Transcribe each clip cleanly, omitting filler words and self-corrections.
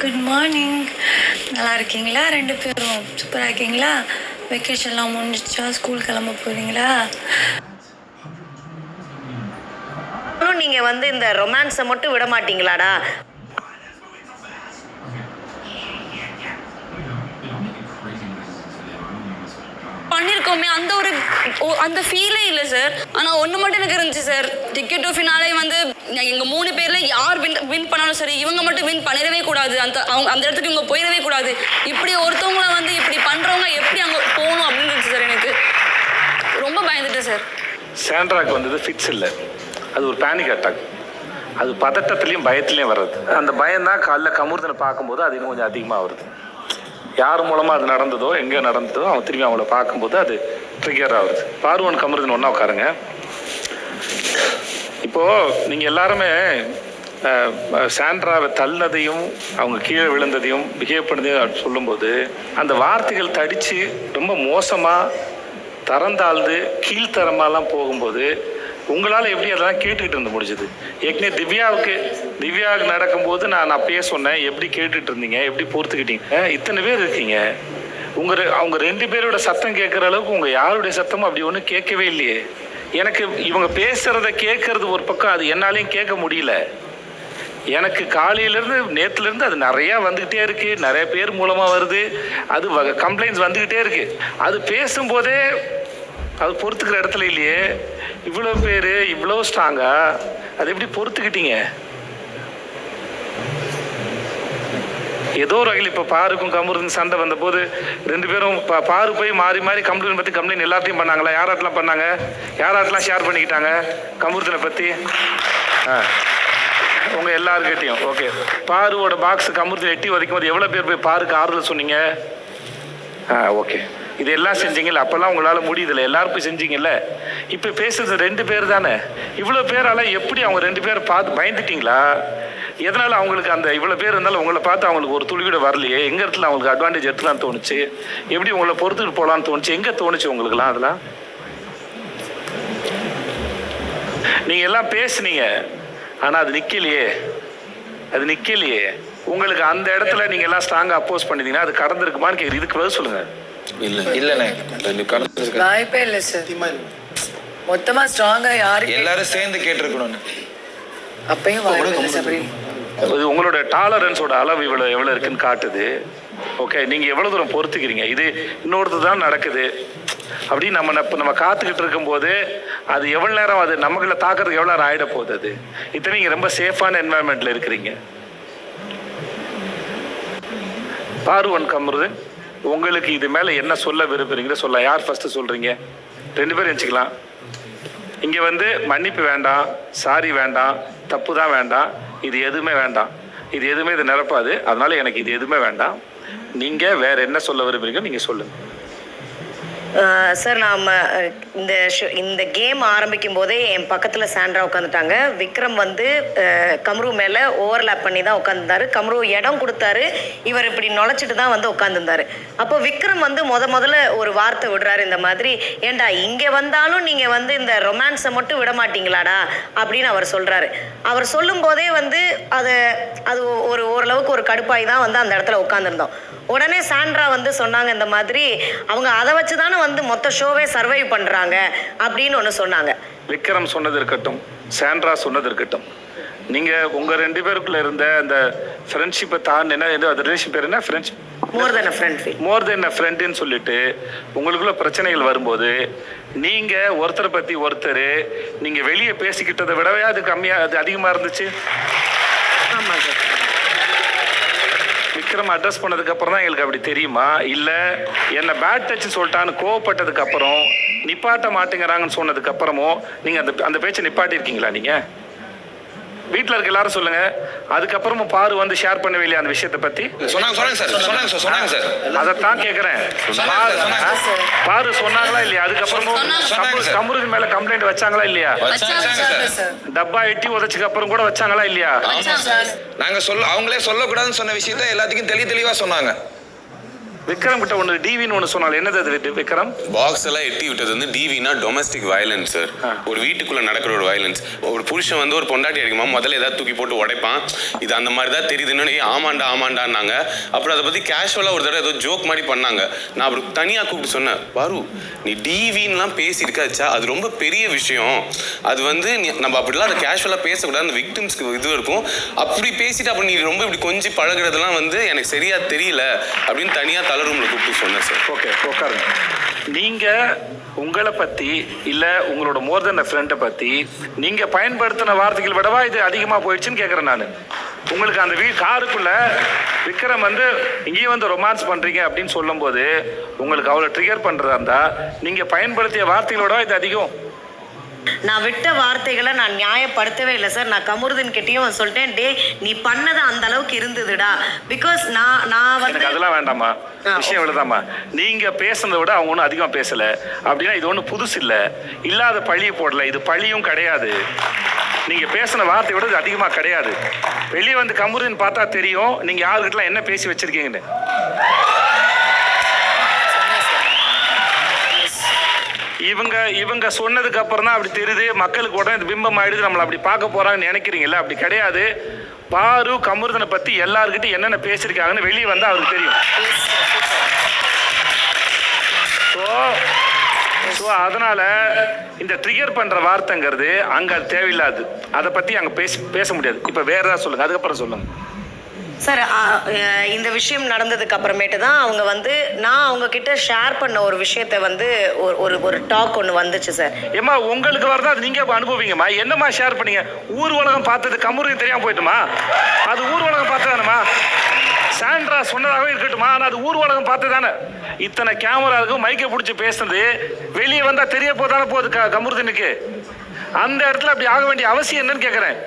Good morning. நல்லா இருக்கீங்களா? ரெண்டு பேரும் சூப்பராக இருக்கீங்களா? வெக்கேஷன்லாம் முடிஞ்சிச்சா? ஸ்கூல் கிளம்ப போகிறீங்களா? நீங்க வந்து இந்த ரொமான்ஸை மட்டும் விட மாட்டீங்களாடா? பண்ணியிருக்கோமே அந்த ஃபீலே இல்லை சார். ஆனால் ஒன்று மட்டும் எனக்கு இருந்துச்சு சார். டிக்கெட் டு ஃபினாலே வந்து எங்கள் 3 பேரில் யார் வின் பண்ணாலும் சரி, இவங்க மட்டும் வின் பண்ணிடவே கூடாது. அந்த இடத்துக்கு இவங்க போயிடவே கூடாது. இப்படி ஒருத்தவங்கள வந்து இப்படி பண்ணுறவங்க எப்படி அங்கே போகணும் அப்படின்னு இருந்துச்சு சார். எனக்கு ரொம்ப பயந்துட்டேன் சார். சாண்ட்ராக்கு வந்தது ஃபிக்ஸ் இல்லை, அது ஒரு பேனிக் அட்டாக். அது பதட்டத்துலேயும் பயத்துலேயும் வர்றது. அந்த பயம்தான் காலைல கமுர்தனை பார்க்கும்போது அது இன்னும் கொஞ்சம் அதிகமாக வருது. யார் மூலமாக அது நடந்ததோ, எங்கே நடந்ததோ, அவன் திரும்பி அவங்கள பார்க்கும்போது அது ட்ரிகர் ஆகுது. பார்வன் கமுர்தன் ஒன்றா உட்காருங்க. இப்போது நீங்கள் எல்லாருமே சாண்ட்ராவை தள்ளதையும் அவங்க கீழே விழுந்ததையும் பிஹேவ் பண்ணதையும் சொல்லும்போது அந்த வார்த்தைகள் தடித்து ரொம்ப மோசமாக தரந்தாழ்ந்து கீழ்த்தரமாலாம் போகும்போது உங்களால் எப்படி அதெல்லாம் கேட்டுக்கிட்டு இருந்த முடிஞ்சது? ஏற்கனவே திவ்யாவுக்கு நடக்கும்போது நான் அப்பயே சொன்னேன், எப்படி கேட்டுட்டு இருந்தீங்க, எப்படி பொறுத்துக்கிட்டீங்க? இத்தனை பேர் இருக்கீங்க, அவங்க 2 பேரோட சத்தம் கேட்குற அளவுக்கு உங்கள் யாருடைய சத்தமும் அப்படி ஒன்றும் கேட்கவே இல்லையே. எனக்கு இவங்க பேசுகிறத கேட்கறது ஒரு பக்கம், அது என்னாலையும் கேட்க முடியல. எனக்கு காலையிலேருந்து நேற்றுலேருந்து அது நிறையா வந்துக்கிட்டே இருக்குது, நிறைய பேர் மூலமாக வருது, அது கம்ப்ளைண்ட்ஸ் வந்துக்கிட்டே இருக்குது. அது பேசும்போதே அது பொறுத்துக்கிற இடத்துல இல்லையே. இவ்வளோ பேர் இவ்வளோ ஸ்ட்ராங்கா அது எப்படி பொறுத்துக்கிட்டீங்க? ஏதோ ஒரு வகையில் இப்போ பாருக்கும் கமுருக்கும் சண்டை வந்த போது 2 பேரும் பாரு போய் மாறி மாறி கம்ப்ளைண்ட் பற்றி கம்ப்ளைண்ட் எல்லாத்தையும் பண்ணாங்களா? யாராட்டெலாம் பண்ணாங்க? யாராட்டெலாம் ஷேர் பண்ணிக்கிட்டாங்க கமுருதனை பற்றி? உங்கள் எல்லாருக்கிட்டையும் ஓகே. பாருவோட பாக்ஸ் கமுருதனை எட்டி உதைக்கும் போது எவ்வளோ பேர் போய் பாருக்கு ஆறுதல் சொன்னீங்க? ஓகே, இதெல்லாம் செஞ்சீங்கல்ல, அப்போல்லாம் உங்களால் முடியுதில்ல, எல்லாரும் போய் செஞ்சீங்கல்ல. இப்போ பேசுறது 2 பேர் தானே. இவ்வளோ பேரால் எப்படி அவங்க 2 பேரை பார்த்து பயந்துட்டீங்களா? எதனால் அவங்களுக்கு அந்த இவ்வளோ பேர் இருந்தாலும் உங்களை பார்த்து அவங்களுக்கு ஒரு துளி கூட வரலையே? எங்கே இடத்துல அவங்களுக்கு அட்வான்டேஜ் எடுத்துலான்னு தோணுச்சு? எப்படி உங்களை பொறுத்துட்டு போகலான்னு தோணுச்சு? எங்கே தோணுச்சு உங்களுக்குலாம்? அதெல்லாம் நீங்கள் எல்லாம் பேசுனீங்க, ஆனால் அது நிற்கலையே. உங்களுக்கு அந்த இடத்துல நீங்கள் எல்லாம் ஸ்ட்ராங்காக அப்போஸ் பண்ணிட்டீங்கன்னா அது கடந்திருக்குமான்னு கேட்குது. இதுக்கு பதில் சொல்லுங்கள். வாய்ப்பே இல்லை சார். மொத்தமா ஸ்ட்ராங்கா யாருக்கு எல்லாரும் சேர்ந்து கேட்டிருக்கணும்னு அப்பயும் வாய்ப்பு. உங்களோட டாலரன்ஸோட அளவு எவ்வளோ இருக்குன்னு காட்டுது. ஓகே, நீங்கள் எவ்வளோ தூரம் பொறுத்துக்கிறீங்க? இது இன்னொருத்தர் தான் நடக்குது அப்படின்னு நம்ம காத்துக்கிட்டு இருக்கும்போது அது எவ்வளோ நேரம் அது நமக்குள்ள தாக்கிறதுக்கு எவ்வளோ நேரம் ஆகிட போகுது? அது இத்தனை நீங்கள் ரொம்ப சேஃபான என்வாயன்மெண்ட்டில் இருக்கிறீங்க. பார்வன் கமுருதன், உங்களுக்கு இது மேலே என்ன சொல்ல விரும்புறீங்களோ சொல்ல. யார் ஃபஸ்ட்டு சொல்கிறீங்க? 2 பேரும் நினச்சிக்கலாம். இங்கே வந்து மன்னிப்பு வேண்டாம், சாரி வேண்டாம், தப்பு தான் வேண்டாம், இது எதுவுமே வேண்டாம். இது எதுவுமே இது நிரப்பாது. அதனால் எனக்கு இது எதுவுமே வேண்டாம். நீங்கள் வேறு என்ன சொல்ல விரும்புறீங்க நீங்கள் சொல்லுங்கள். சார், நாம் இந்த கேம் ஆரம்பிக்கும் போதே என் பக்கத்தில் சாண்ட்ரா உட்காந்துட்டாங்க. விக்ரம் வந்து கம்ரு மேலே ஓவர்லேப் பண்ணி தான் உட்காந்துருந்தாரு. கம்ரு இடம் கொடுத்தாரு, இவர் இப்படி நுழைச்சிட்டு தான் வந்து உட்காந்துருந்தாரு. அப்போ விக்ரம் வந்து முதல்ல ஒரு வார்த்தை விடுறாரு, இந்த மாதிரி, ஏண்டா இங்கே வந்தாலும் நீங்கள் வந்து இந்த ரொமான்ஸை மட்டும் விட மாட்டீங்களாடா அப்படின்னு அவர் சொல்கிறாரு. அவர் சொல்லும் போதே வந்து அது ஓரளவுக்கு ஒரு கடுப்பாய் தான் வந்து அந்த இடத்துல உட்காந்துருந்தோம். உடனே சாண்ட்ரா வந்து சொன்னாங்க, இந்த மாதிரி அவங்க அதை வச்சு தானே வந்து மொத்த ஷோவே சர்வை பண்ணுறாங்க அப்படின்னு ஒன்று சொன்னாங்க. விக்ரம் சொன்னது இருக்கட்டும், சாண்ட்ரா சொன்னது இருக்கட்டும், நீங்கள் உங்கள் 2 பேருக்குள்ள இருந்த அந்த ஃப்ரெண்ட்ஷிப்பை தான் என்ன அந்த ரிலேஷன் பேர் என்ன? ஃப்ரெண்ட்ஷிப் மோர் தென் அ ஃப்ரெண்டுன்னு சொல்லிட்டு உங்களுக்குள்ள பிரச்சனைகள் வரும்போது நீங்கள் ஒருத்தரை பற்றி ஒருத்தர் நீங்கள் வெளியே பேசிக்கிட்டதை விடவே அது கம்மியாக அது அதிகமாக இருந்துச்சு. ஆமாம் சார். விக்ரம் அட்ரஸ் பண்ணதுக்கு அப்புறம் தான் எங்களுக்கு அப்படி தெரியுமா? இல்லை என்ன பேட் டச் சொல்லிட்டான்னு கோவப்பட்டதுக்கு அப்புறம் நிப்பாட்ட மாட்டேங்கிறாங்கன்னு சொன்னதுக்கு அப்புறமோ நீங்கள் அந்த பேச்சை நிப்பாட்டிருக்கீங்களா? நீங்கள் வீட்டில் இருக்க எல்லாரும் சொல்லுங்க. அதுக்கப்புறமும் பாரு வந்து ஷேர் பண்ணவே இல்லையா அந்த விஷயத்தை பற்றி? சொன்னாங்க சார். அதைத்தான் கேட்குறேன். பாரு சொன்னாங்களா இல்லையா? அதுக்கப்புறமும் கமுருது மேலே கம்ப்ளைண்ட் வச்சாங்களா இல்லையா? டப்பா எட்டி உதச்சுக்கு அப்புறம் கூட வச்சாங்களா இல்லையா? நாங்கள் அவங்களே சொல்லக்கூடாதுன்னு சொன்ன விஷயத்த எல்லாத்துக்கும் தெளிவாக சொன்னாங்க. விக்ரம் கிட்ட ஒன்று டிவின்னு ஒன்று சொன்னால என்னது அது விக்ரம்? பாக்ஸ் எல்லாம் எட்டி விட்டது வந்து டிவினா டொமஸ்டிக் வயலன்ஸ் சார். ஒரு வீட்டுக்குள்ள நடக்கிற ஒரு வயலன்ஸ். ஒரு புருஷன் வந்து ஒரு பொண்டாட்டி அடிக்குமா முதல்ல ஏதாவது தூக்கி போட்டு உடைப்பான். இது அந்த மாதிரி தான் தெரியுதுன்னு ஆமாண்டான்னாங்க. அப்புறம் அதை பத்தி கேஷுவலா ஒரு தடவை ஏதோ ஜோக் மாதிரி பண்ணாங்க. நான் அப்புறம் தனியா கூப்பிட்டு சொன்னேன், பாரு நீ டிவின்லாம் பேசியிருக்காச்சா, அது ரொம்ப பெரிய விஷயம். அது வந்து நம்ம அப்படிலாம் அதை கேஷுவலா பேசக்கூடாது, அந்த விக்டிம்ஸ்க்கு இது இருக்கும். அப்படி பேசிட்டு அப்புறம் நீ ரொம்ப இப்படி கொஞ்சம் பழகுறதுலாம் வந்து எனக்கு சரியா தெரியல அப்படின்னு தனியா தலை ரூம்ல கூப்பிட்டு சொன்னேன் சார். ஓகே உட்காருங்க. நீங்கள் உங்களை பற்றி இல்லை உங்களோட மோர் தென் ஃப்ரெண்டை பற்றி நீங்கள் பயன்படுத்தின வார்த்தைகள் விடவா இது அதிகமாக போயிடுச்சுன்னு கேட்குறேன் நான். உங்களுக்கு அந்த காருக்குள்ளே விக்ரம் வந்து இங்கேயும் வந்து ரொமான்ஸ் பண்ணுறீங்க அப்படின்னு சொல்லும்போது உங்களுக்கு அவ்வளோ ட்ரிகர் பண்ணுறதா இருந்தால் நீங்கள் பயன்படுத்திய வார்த்தைகளோட இது அதிகம். நான் விட்ட வார்த்தைகளை நான் நியாயப்படுத்தவே இல்லை சார். நான் கமருதீன் கிட்டேயும் சொல்லிட்டேன், டே நீ பண்ணது அந்த அளவுக்கு இருந்ததுடா. பிகாஸ் நான் வந்து அதெல்லாம் வேண்டாமா, விஷயம் விடுதாமா. நீங்க பேசுனதை விட அவங்க ஒன்றும் அதிகமாக பேசல அப்படின்னா இது ஒன்றும் புதுசு இல்லை. இல்லாத பழியை போடல, இது பழியும் கிடையாது. நீங்க பேசின வார்த்தை விட இது அதிகமாக கிடையாது. வெளியே வந்து கமருதீன் பார்த்தா தெரியும் நீங்க யாருக்கிட்டலாம் என்ன பேசி வச்சிருக்கீங்கன்னு. இவங்க சொன்னதுக்கு அப்புறம் தான் அப்படி தெரியுது, மக்களுக்கு உடனே இது பிம்பம் ஆயிடுது, நம்மளை அப்படி பார்க்க போறாங்கன்னு நினைக்கிறீங்கல்ல. அப்படி கிடையாது. பாரு கமருதனை பத்தி எல்லாருக்கிட்டும் என்னென்ன பேசியிருக்காங்கன்னு வெளியே வந்து அவருக்கு தெரியும். ஸோ அதனால இந்த ட்ரிகர் பண்ற வார்த்தைங்கிறது அங்க தேவையில்லாது. அதை பத்தி அங்க பேச முடியாது. இப்ப வேற ஏதாவது சொல்லுங்க, அதுக்கப்புறம் சொல்லுங்க சார். இந்த விஷயம் நடந்ததுக்கு அப்புறமேட்டு தான் அவங்க வந்து நான் அவங்க கிட்ட ஷேர் பண்ண ஒரு விஷயத்த வந்து ஒரு டாக் ஒன்று வந்துச்சு சார். ஏமா உங்களுக்கு வரதா அது நீங்க அனுபவிங்கம்மா. என்னம்மா ஷேர் பண்ணீங்க? ஊர் உலகம் பார்த்தது கமருதீன் தெரியாம போயிட்டுமா? அது ஊர் உலகம் பார்த்ததானம்மா. சாண்ட்ரா சொன்னதாகவே இருக்கட்டுமா, ஆனால் அது ஊர் உலகம் பார்த்து தானே. இத்தனை கேமரா இருக்கும், மைக்கை பிடிச்சி பேசுனது வெளியே வந்தா தெரிய போதானே போகுது கமருதீனுக்கு. அந்த இடத்துல அப்படி ஆக வேண்டிய அவசியம் என்னன்னு கேட்குறேன்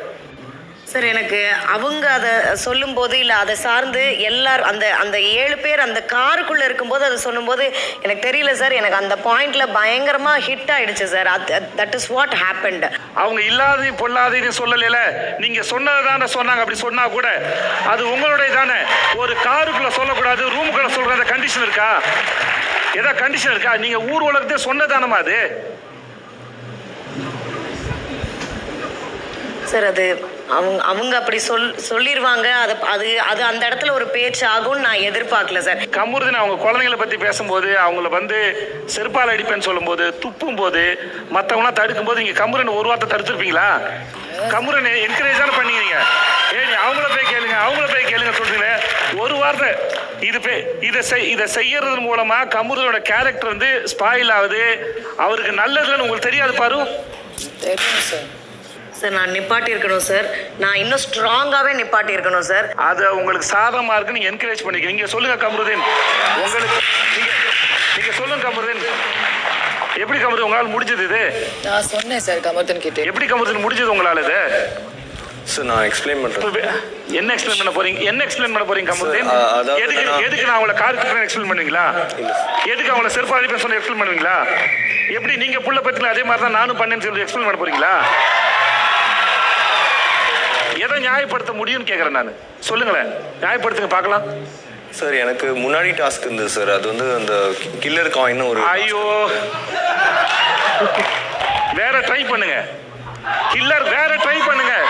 சார். எனக்கு அவங்க அதை சொல்லும்போது இல்லை அதை சார்ந்து எல்லாரும் அந்த 7 பேர் அந்த காருக்குள்ளே இருக்கும்போது அதை சொல்லும்போது எனக்கு தெரியல சார், எனக்கு அந்த பாயிண்ட்ல பயங்கரமாக ஹிட் ஆயிடுச்சு sir. That is what happened. அவங்க இல்லாத பொல்லாதது சொல்லல, நீங்க சொன்னது தானே சொன்னாங்க. அப்படி சொன்னா கூட அது உங்களுடைய தானே. ஒரு காருக்குள்ள சொல்லக்கூடாது, ரூமுக்குள்ள சொல்ற கண்டிஷன் இருக்கா? ஏதாவது கண்டிஷன் இருக்கா? நீங்க ஊர் உலகத்தை சொன்னதானமா அது சார். அது அவங்க அப்படி சொல்லிடுவாங்க. அது அந்த இடத்துல ஒரு பேச்சு ஆகும்னு நான் எதிர்பார்க்கல சார். கமருதீன் அவங்க குழந்தைங்களை பத்தி பேசும்போது அவங்கள வந்து செருப்பால் அடிப்பேன்னு சொல்லும்போது, துப்பும் போது, மற்றவங்களாம் தடுக்கும் போது நீங்க கமருதீன் ஒரு வார்த்தை தடுத்துருப்பீங்களா? கமருதீன் என்கரேஜ் தானே பண்ணீங்க. நீ அவங்கள போய் கேளுங்க சொல்றீங்களே ஒரு வார்த்தை. இதை செய்யறது மூலமா கமருதீனோட கேரக்டர் வந்து ஸ்பாயில் ஆகுது. அவருக்கு நல்லதுன்னு உங்களுக்கு தெரியாது பாரு. தெரியும் சார். சார் நான் நிப்பாட்டி இருக்கணும் சார். நான் இன்னும் ஸ்ட்ராங்காகவே நிப்பாட்டி இருக்கணும் சார். அது உங்களுக்கு சாதகமாக இருக்கு, நீங்கள் என்கரேஜ் பண்ணிக்க. நீங்கள் சொல்லுங்க கமருதீன், உங்களுக்கு நீங்கள் சொல்லுங்க கமருதீன். எப்படி கமருதீன் உங்களால் முடிஞ்சது இது? நான் சொன்னேன் சார் கமருதீன் கிட்ட. எப்படி கமருதீன் முடிஞ்சது உங்களால் இது? சார் நான் எக்ஸ்பிளைன் பண்ணுறேன். என்ன எக்ஸ்பிளைன் பண்ண போறீங்க கமருதீன்? எதுக்கு நான் அவங்கள காருக்கு எக்ஸ்பிளைன் பண்ணுவீங்களா? எதுக்கு அவங்கள செருப்பாடி சொல்லி எக்ஸ்பிளைன் பண்ணுவீங்களா? எப்படி நீங்கள் புள்ள பத்தில அதே மாதிரி தான் நானும் பண்ணேன்னு சொல்லி எக்ஸ்பிளைன் பண்ண போறீங்களா? எதை நியாயப்படுத்த முடியும்னு கேட்குறேன் நான். சொல்லுங்களேன், நியாயப்படுத்துங்க பார்க்கலாம். சார் எனக்கு முன்னாடி டாஸ்க் இருந்தது சார். அது வந்து அந்த கில்லர் காயின் ஒரு. ஐயோ, வேற ட்ரை பண்ணுங்க. கில்லர் வேற ட்ரை பண்ணுங்கன்றேன்.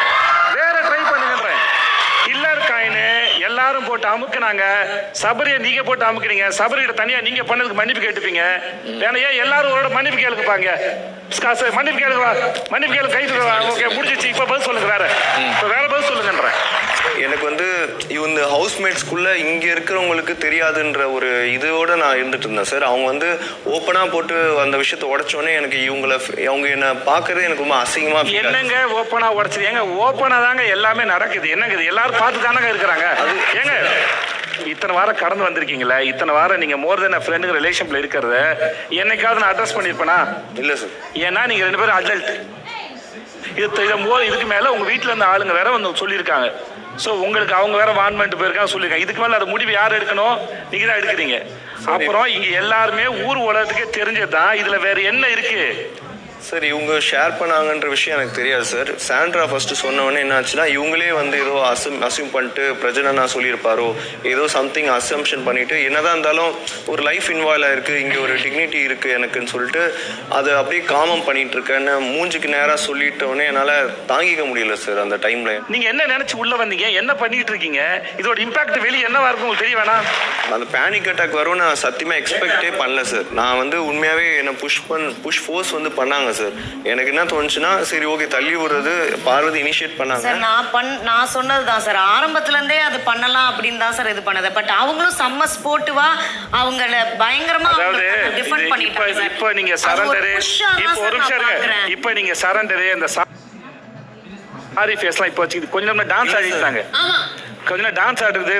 கில்லர் காயின் எல்லாரும் போட்டு அமுக்குனாங்க. சபரியை நீங்க போட்டு அமுக்குறீங்க. சபரியிட தனியா நீங்க பண்ணதுக்கு மன்னிப்பு கேட்டுப்பீங்க. வேணா ஏன் எல்லாரும் ஒரு மன்னிப்பு கேளுப்பாங்க. மன்னிப்பு கேளு கைது. ஓகே முடிஞ்சிச்சு. இப்ப பதில் சொல்லுங்க. வேற பதில் சொல்லுங்கன்றேன். எனக்கு வந்து இந்த ஹவுஸ்மேட்ஸ்குள்ள இங்க இருக்கிறவங்களுக்கு தெரியாதுன்ற ஒரு இதோட நான் இருந்துட்டு இருந்தேன் சார். அவங்க வந்து ஓப்பனா போட்டு அந்த விஷயத்தை உடைச்சோடனே எனக்கு அவங்க என்ன பாக்குறது எனக்கு ரொம்ப அசிங்கமா. என்னங்க ஓப்பனா உடைச்சது? ஏங்க ஓப்பனா தாங்க எல்லாமே நடக்குது. என்னங்க இது எல்லாரும் பார்த்து தானங்க இருக்கிறாங்க. ஏங்க இத்தனை வாரம் கடந்து வந்திருக்கீங்களா? இத்தனை வாரம் நீங்க மோர் தென் ஃப்ரெண்டுங்க ரிலேஷன்ல இருக்கிறத என்னைக்காவது நான் அட்ரஸ் பண்ணிருப்பேனா? இல்ல சார். ஏன்னா நீங்க 2 பேரும் அடல்ட். இதுக்கு மேல உங்க வீட்டுல இருந்த ஆளுங்க வேற வந்து சொல்லியிருக்காங்க. ஸோ உங்களுக்கு அவங்க வேற வான் பண்ணிட்டு போயிருக்காங்க, சொல்லியிருக்காங்க. இதுக்கு மேல அது முடிவு யார் எடுக்கணும்? நீங்க தான் எடுக்கிறீங்க. அப்புறம் இங்க எல்லாருமே ஊர் உலகத்துக்கே தெரிஞ்சதுதான். இதுல வேற என்ன இருக்கு? சார் இவங்க ஷேர் பண்ணாங்கன்ற விஷயம் எனக்கு தெரியாது சார். சாண்ட்ரா ஃபர்ஸ்ட் சொன்னவொடனே என்ன ஆச்சுன்னா இவங்களே வந்து ஏதோ அசியூம் பண்ணிட்டு பிரஜனா சொல்லியிருப்பாரோ ஏதோ சம்திங் அசம்ஷன் பண்ணிட்டு என்னதான் இருந்தாலும் ஒரு லைஃப் இன்வால்வ் ஆயிருக்கு, இங்கே ஒரு டிக்னிட்டி இருக்குது எனக்குன்னு சொல்லிட்டு அதை அப்படியே காமம் பண்ணிட்டு இருக்கேன்னு மூஞ்சுக்கு நேராக சொல்லிட்டோன்னே என்னால் தாங்கிக்க முடியல சார் அந்த டைமில். நீங்கள் என்ன நினச்சி உள்ளே வந்தீங்க, என்ன பண்ணிட்டு இருக்கீங்க, இதோட இம்பாக்ட் வெளியே என்னவா இருக்கும் உங்களுக்கு தெரிய வேணாம்? அந்த பேனிக் அட்டாக் வரும்னு நான் சத்தியமாக எக்ஸ்பெக்டே பண்ணல சார். நான் வந்து உண்மையாகவே என்னை புஷ் ஃபோர்ஸ் வந்து பண்ணாங்க சார். எனக்கு என்ன தோணுச்சுன்னா சரி ஓகே தள்ளி விடுறது பார்வதி இனிஷியேட் பண்ணாங்க சார். நான் சொன்னது தான் சார், ஆரம்பத்துல இருந்தே அது பண்ணலாம் அப்படின்னு தான் சார் இது பண்ணது. பட் அவங்களும் செம்ம ஸ்போர்ட்டிவா அவங்கள பயங்கரமா டிஃபெண்ட் பண்ணிட்டாங்க சார். இப்போ நீங்க சரண்டரு, இப்போ ஒரு நிமிஷம் இருங்க, இப்போ நீங்க சரண்டரு அந்த சாரி ஃபேஸ்லாம் இப்போ வச்சு கொஞ்சம் நேரம் டான்ஸ் ஆடிட்டாங்க, கொஞ்ச நேரம் டான்ஸ் ஆடுறது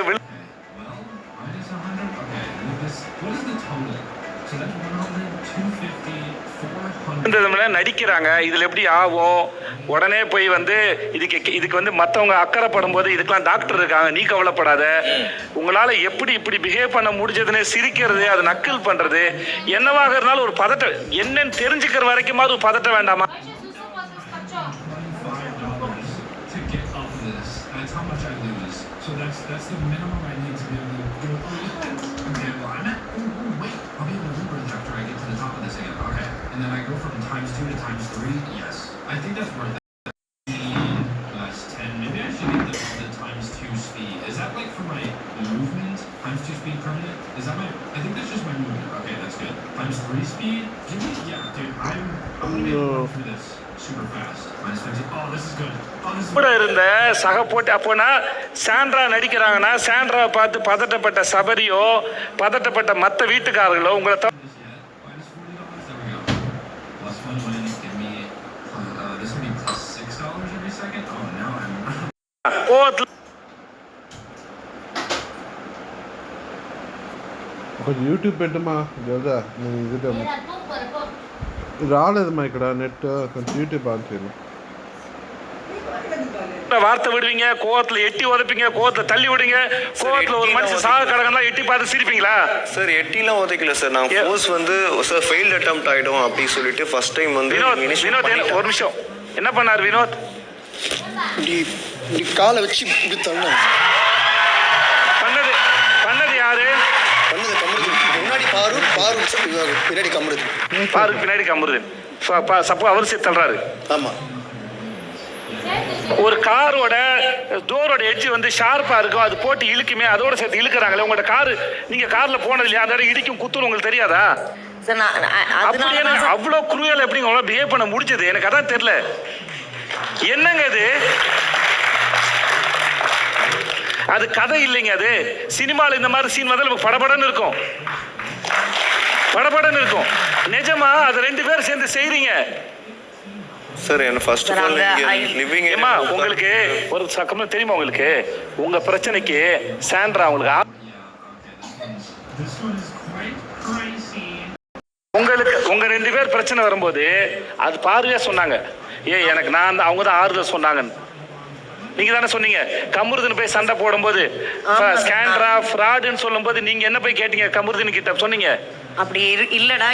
நடிக்கிறாங்க. இதுல எப்படி ஆகும்? உடனே போய் வந்து இதுக்கு வந்து மற்றவங்க அக்கறைப்படும் போது இதுக்கெல்லாம் டாக்டர் இருக்காங்க, நீ கவலைப்படாத, உங்களால எப்படி இப்படி பிஹேவ் பண்ண முடிஞ்சதுன்னு சிரிக்கிறது, அது நக்கல் பண்றது, என்னவாக இருந்தாலும் ஒரு பதட்டம் என்னன்னு தெரிஞ்சுக்கிற வரைக்குமாவது ஒரு பதட்டம் வேண்டாமா? And then I go from ×2 to ×3. Yes, I think that's worth it. +10. Maybe I should get the ×2 speed. Is that like for my movement? ×2 speed permanent? Is that my? I think that's just my movement. Okay, that's good. ×3 speed. Give me, yeah, dude. I'm gonna be able to run through this super fast. -15. Oh, this is good. Oh, this is. கூட இருந்த சக போட்டு அப்போனா Sandra நடிக்கிறாங்கன்னா Sandra பார்த்து பதட்டப்பட்ட சபரியோ பதட்டப்பட்ட மற்ற வீட்டுக்காரர்களோ உங்களை కొంచెం YouTube పెట్టమా కదా నేను ఇది రాలేదమ్మా ఇక్కడ నెట్ కొంచెం యూట్యూబ్ ఆన్ చేయను. வார்த்தை விடுவீங்க, கோவத்துல எட்டி உதப்பீங்க, கோவத்துல தள்ளி விடுங்க, கோவத்துல ஒரு மனுஷன் சாக கடகெல்லாம் எட்டி பார்த்து சிரிப்பீங்களா? சார் எட்டிலாம் உதைக்கல சார். நான் ஃபோர்ஸ் வந்து சார் ஃபெயில்ட் அட்டெம்ப்ட் ஆயிடும் அப்படி சொல்லிட்டு ஃபர்ஸ்ட் டைம் வந்து வினோத் ஒரு நிமிஷம் என்ன பண்ணார் வினோத்? இப்படி காலை வச்சு இப்படி தள்ளினாங்க. பண்ணது யாரு? பண்ணது கமருது. முன்னாடி பாரு பின்னாடி கமருது. பாருக்கு பின்னாடி கமருது. சப்போ அவர் சேர்த்து தள்ளுறாரு. ஆமா. ஒரு காரோட டோரோட எட்ஜ் வந்து ஷார்ப்பா இருக்கும், அது போட்டு இழுக்குமே, அதோட சேர்த்து இழுக்கிறாங்களே. உங்களோட காரு நீங்க கார்ல போனது இல்லையா? அந்த இடம் இடிக்கும் குத்துரும் உங்களுக்கு தெரியாதா? அவ்வளோ குரூயல் எப்படி உங்களால பிஹேவ் பண்ண முடிஞ்சது? எனக்கு அதான் தெரியல. என்னங்க இது? அது கதை இல்லைங்க, அது சினிமாவில் இந்த மாதிரி சீன் வந்து நமக்கு படபடன்னு இருக்கும், படபடன்னு இருக்கும். நிஜமா அது ரெண்டு பேரும் சேர்ந்து செய்றீங்க சார். என்ன ஃபர்ஸ்ட் ஆஃப் ஆல் லிவிங் ஏமா உங்களுக்கு ஒரு சக்கமா தெரியுமா? உங்களுக்கு உங்க பிரச்சனைக்கு சாண்ட்ரா உங்களுக்கு உங்க ரெண்டு பேர் பிரச்சனை வரும்போது அது பார்வையா சொன்னாங்க, எனக்கு நான் அவங்க தான் ஆறுதல் சொன்னாங்கன்னு. நீங்க தானே சொன்னீங்க. கமருதன் போய் சண்டை போடும்போது சாண்ட்ரா ஃப்ராடுன்னு சொல்லும் போது நீங்க என்ன போய் கேட்டீங்க கமருதன் கிட்ட சொன்னீங்க? அப்படி இல்லடா,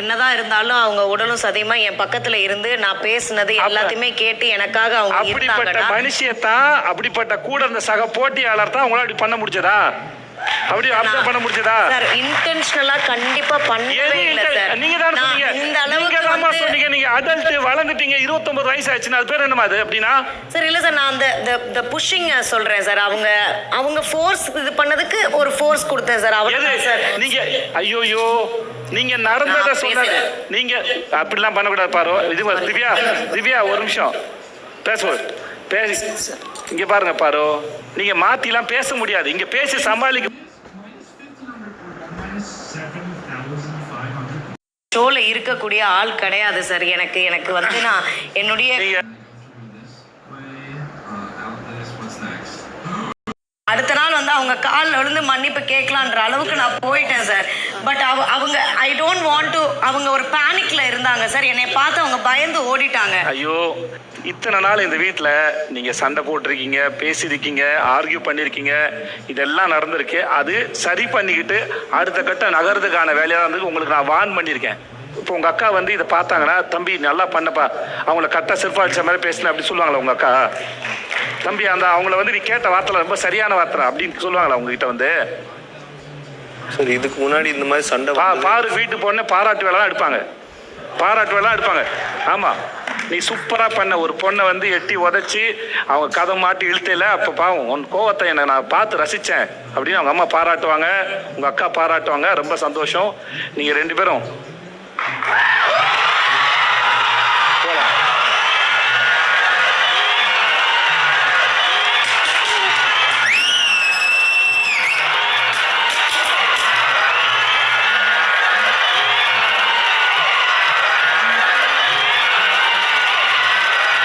என்னதான் இருந்தாலும் அவங்க உடலும் சதையுமா என் பக்கத்துல இருந்து நான் பேசுனது எல்லாத்தையுமே கேட்டு எனக்காக அவங்க அப்படிப்பட்ட மனுஷியத்தான், அப்படிப்பட்ட கூட இருந்த சக போட்டியாளர் தான் உங்களால அப்படி பண்ண முடிஞ்சதா? அப்படி அப்சர்வ் பண்ண முடிஞ்சதா? சார் இன்டென்ஷனலா கண்டிப்பா பண்ணவே இல்ல சார். நீங்க தான் சொன்னீங்க, நீங்க தான் சொன்னீங்க, நீங்க அடல்ட் வளர்ந்துட்டீங்க, 29 வயசு ஆச்சுன்னா அது பேர் என்னமா அது அப்படினா? சார் இல்ல சார், நான் அந்த புஷிங் சொல்றேன் சார். அவங்க ஃபோர்ஸ் இது பண்ணதுக்கு ஒரு ஃபோர்ஸ் கொடுத்தேன் சார். அவ்வளவுதான் சார். நீங்க ஐயோயோ நீங்க நடந்தத சொன்னது நீங்க அப்படிலாம் பண்ண கூடாது பாரு. இது திவ்யா ஒரு நிமிஷம் பேசு. இங்க பாருங்க பாரு, நீங்க மாத்திலாம் பேச முடியாது, இங்க பேசி சமாளிக்க. ஷோல இருக்கக்கூடிய ஆள் கிடையாது சார். எனக்கு வந்து நான் என்னுடைய அடுத்த நாள் வந்து அவங்க காலில் விழுந்து மன்னிப்பு கேட்கலான்ற அளவுக்கு நான் போயிட்டேன் சார். பட் அவங்க ஐ டோன்ட் வாண்ட் டு, அவங்க ஒரு பேனிக்ல இருந்தாங்க சார். என்னை பார்த்து அவங்க பயந்து ஓடிட்டாங்க. ஐயோ இத்தனை நாள் இந்த வீட்டில் நீங்கள் சண்டை போட்டிருக்கீங்க, பேசியிருக்கீங்க, ஆர்கியூ பண்ணியிருக்கீங்க, இதெல்லாம் நடந்திருக்கு. அது சரி பண்ணிக்கிட்டு அடுத்த கட்ட நகரத்துக்கான வேலையாக இருந்தது உங்களுக்கு நான் வார்ன் பண்ணியிருக்கேன். இப்போ உங்கள் அக்கா வந்து இதை பார்த்தாங்கன்னா தம்பி நல்லா பண்ணப்பா, அவங்கள கரெக்டாக செல்ஃபாழ்ச்ச மாதிரி பேசின அப்படி சொல்லுவாங்களா உங்கள் அக்கா? தம்பி அந்த அவங்கள வந்து நீ கேட்ட வார்த்தை ரொம்ப சரியான வார்த்தை அப்படின்னு சொல்லுவாங்களா உங்ககிட்ட வந்து? சார் இதுக்கு முன்னாடி இந்த மாதிரி சண்டை பாரு வீட்டுக்கு போனே பாராட்டு வேலை தான் எடுப்பாங்க, பாராட்டு வேலை எடுப்பாங்க. ஆமாம், நீ சூப்பராக பண்ண ஒரு பொண்ணை வந்து எட்டி உதச்சி அவங்க கதை மாட்டி இழுத்தையில் அப்போ பாவம் உன் கோவத்தை என்னை நான் பார்த்து ரசித்தேன் அப்படின்னு அவங்க அம்மா பாராட்டுவாங்க, உங்கள் அக்கா பாராட்டுவாங்க. ரொம்ப சந்தோஷம். நீங்கள் 2 பேரும் போகலாம்.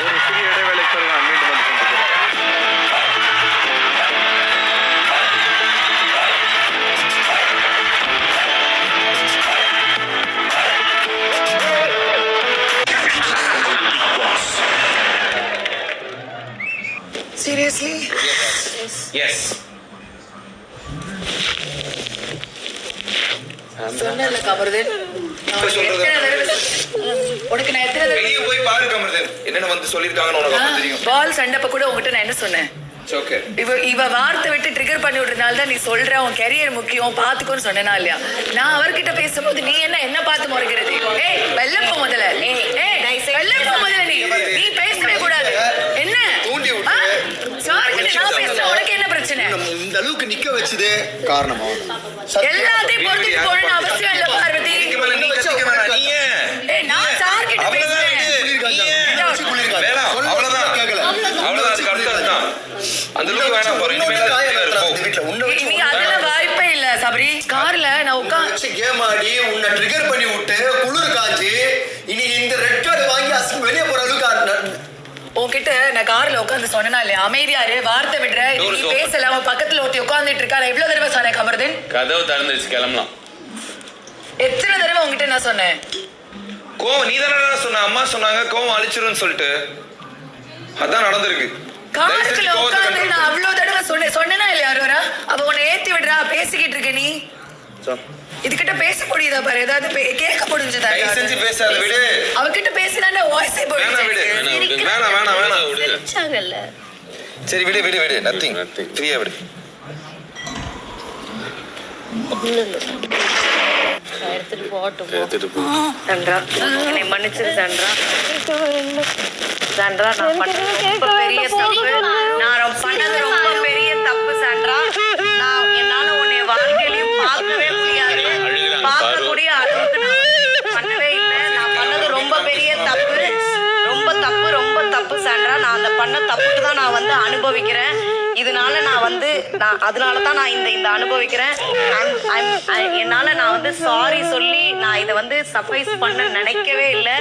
ஒரு சிறிய இடைவேளைக்கு பிறகு நான் மீண்டும் வந்து கொண்டிருக்கிறேன். Seriously? எஸ். சொன்னேன்ல கமருதீன். உனக்கு நான் எத்தனை தடவை வெளியே போய் பாரு கமருதீன், என்னென்ன வந்து சொல்லியிருக்காங்கன்னு உனக்கு அப்ப தெரியும். பால் சண்டைப்ப கூட உங்ககிட்ட நான் என்ன சொன்னேன்? ஓகே. இவ வார்த்தை விட்டு ட்ரிகர் பண்ணி விடுறதுனால தான் நீ சொல்ற உன் கெரியர் முக்கியம் பாத்துக்கோன்னு சொன்னேனா இல்லையா? நான் அவர்கிட்ட பேசும்போது நீ என்ன பார்த்து முறைக்கிறது? ஏய் வெள்ள போ முதல்ல. வெள்ள போ முதல்ல. நீ பேசவே கூடாது. என்ன தூண்டி விட்டு சார் நான் பேசுறேன், உனக்கு என்ன பிரச்சனை? இந்த அளவுக்கு நிக்க வச்சதே காரணமா? எல்லாத்தையும் பொறுத்துட்டு போகணும்னு அவசியம் இல்ல பார்வதி. நீ கத்திக்க வேணாம். நீ ஏன்? ஏய் நான் சார் கிட்ட பேசுறேன். வேணாம், அவ்வளவுதான். அவ்வளவுதான், அதுக்கு அடுத்ததுதான். அந்த அளவுக்கு வேணாம் பாரு. நீ அதுல வாய்ப்பே இல்ல சபரி. கார்ல நான் உட்கார்ந்து கேம் ஆடி உன்னை ட்ரிகர் பண்ணி விட்டு குளிர் காஞ்சி இனி இந்த ரெட் கார்டு வாங்கி வெளியே போற அளவுக்கு உன்கிட்ட நான் கார்ல உட்காந்து சொன்னா இல்லையா அமைதியாரு வார்த்தை விடுற நீ பேசல. அவன் பக்கத்துல ஒருத்தி உட்காந்துட்டு இருக்கா. எவ்வளவு தடவை சொன்னேன் கமருதீன்? கதவு திறந்துருச்சு, கிளம்பலாம். எத்தனை தடவை உங்ககிட்ட நான் சொன்னேன்? கோவம் நீ தானே சொன்ன, அம்மா சொன்னாங்க கோவம் அழிச்சிருன்னு சொல்லிட்டு. அதான் நடந்திருக்கு. காருக்குள்ள உட்காந்து நான் அவ்வளவு தடவை சொன்னேனா இல்லையா? யாரோரா அவ உன்னை ஏத்தி விடுறா, பேசிக்கிட்டு இருக்க நீ. இதுகிட்ட பேச முடியுதா பாரு, ஏதாவது கேட்க முடிஞ்சதா? செஞ்சு பேசாத விடு. அவகிட்ட பேசினா வாய்ஸே போயிடுச்சு. வேணாம் வேணாம் வேணாம். சரி விடு விடு விடு. நத்திங், ஃப்ரீயா விடு. எடுத்துட்டு போ. சந்திரா என்னை மன்னிச்சிரு சந்திரா. சந்திரா நான் பண்ணது ரொம்ப பெரிய தப்பு. நான் பண்ணது ரொம்ப பெரிய தப்பு சந்திரா. நான் என்னால உன்னை வாழ்க்கையிலையும் பார்க்கவே முடியாது, பார்க்கக்கூடிய அளவுக்கு நான் பண்ணவே இல்லை. நான் பண்ணது ரொம்ப பெரிய தப்பு, ரொம்ப தப்பு, ரொம்ப தப்பு சந்திரா. நான் அந்த பண்ண தப்புக்கு தான் நான் வந்து அனுபவிக்கிறேன். இதனால நான் அதனால தான் நான் இந்த அனுபவிக்கிறேன். என்னால நான் வந்து சாரி சொல்லி நான் இதை வந்து சர்ப்ரைஸ் பண்ண நினைக்கவே இல்லை.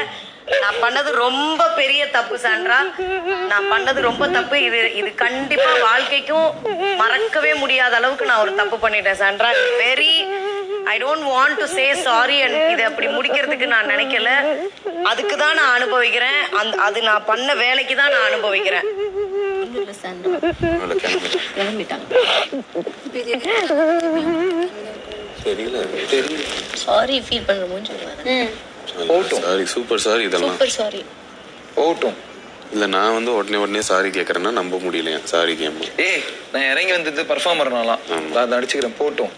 நான் பண்ணது ரொம்ப பெரிய தப்பு சாண்ட்ரா. நான் பண்ணது ரொம்ப தப்பு. இது கண்டிப்பா வாழ்க்கைக்கும் மறக்கவே முடியாத அளவுக்கு நான் ஒரு தப்பு பண்ணிட்டேன் Sandra. I don't want to say sorry. And இதை அப்படி முடிக்கிறதுக்கு நான் நினைக்கல. அதுக்கு தான் நான் அனுபவிக்கிறேன். அது நான் பண்ண வேலைக்கு தான் நான் அனுபவிக்கிறேன். சாரி ஃபீல் பண்ற மூஞ்சி. Sorry, super sorry. இதெல்லாம் சூப்பர் சாரி. போட்டும். இல்ல நான் வந்து உடனே சாரி கேட்கறேன்னா நம்ப முடியலையா? சாரி கேட்போம். ஏய் நான் இறங்கி வந்தது பர்ஃபார்மர்னாலாம். நான் நடிச்சுக்கிறேன். போட்டும்.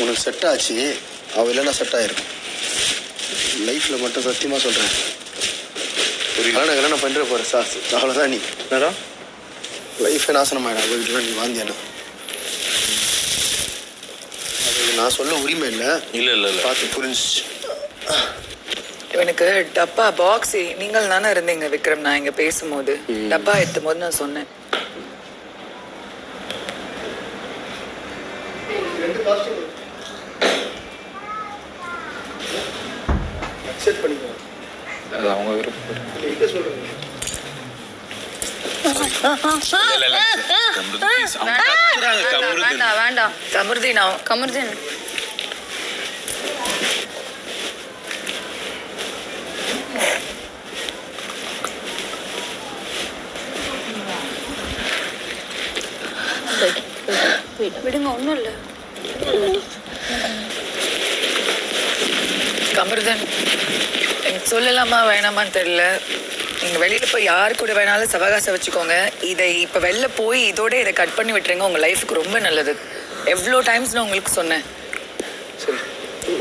உனக்கு செட் ஆச்சு, அவ இல்லைன்னா செட் ஆயிருக்கும். லைஃப்பில் மட்டும் சத்தியமாக சொல்கிறேன். கல்யாணம் பண்ணுற போகிற சார், அவ்வளோதான். நீ என்னடா லைஃபே நாசனம் ஆகிடும். அவள் வீட்டில் நீ வாந்தியானது. அது நான் சொல்ல உரிமை இல்லை. இல்லை பார்த்து புரிஞ்சு. இவனுக்கு டப்பா பாக்ஸ் நீங்கள் தானே இருந்தீங்க விக்ரம், நான் இங்க பேசும்போது டப்பா எடுத்தும் போது நான் சொன்னேன். அக்செப்ட் பண்ணிக்கோ. அது அவங்க விருப்பம். எங்க சொல்றீங்க? வேண்டாம் வேண்டாம். கமருதீன் கமருதீன் விடுங்க, ஒன்றும் இல்லை. கமருதன் எனக்கு சொல்லலாமா வேணாமான்னு தெரியல. நீங்க வெளியில போய் யாரு கூட வேணாலும் சவகாசம் வச்சுக்கோங்க. இதை இப்ப வெளில போய் இதோட இதை கட் பண்ணி விட்டுருங்க, உங்க லைஃபுக்கு ரொம்ப நல்லது. எவ்வளோ டைம்ஸ் நான் உங்களுக்கு சொன்னேன். சரி,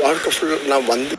வாழ்க்கை ஃபுல் நான் வந்து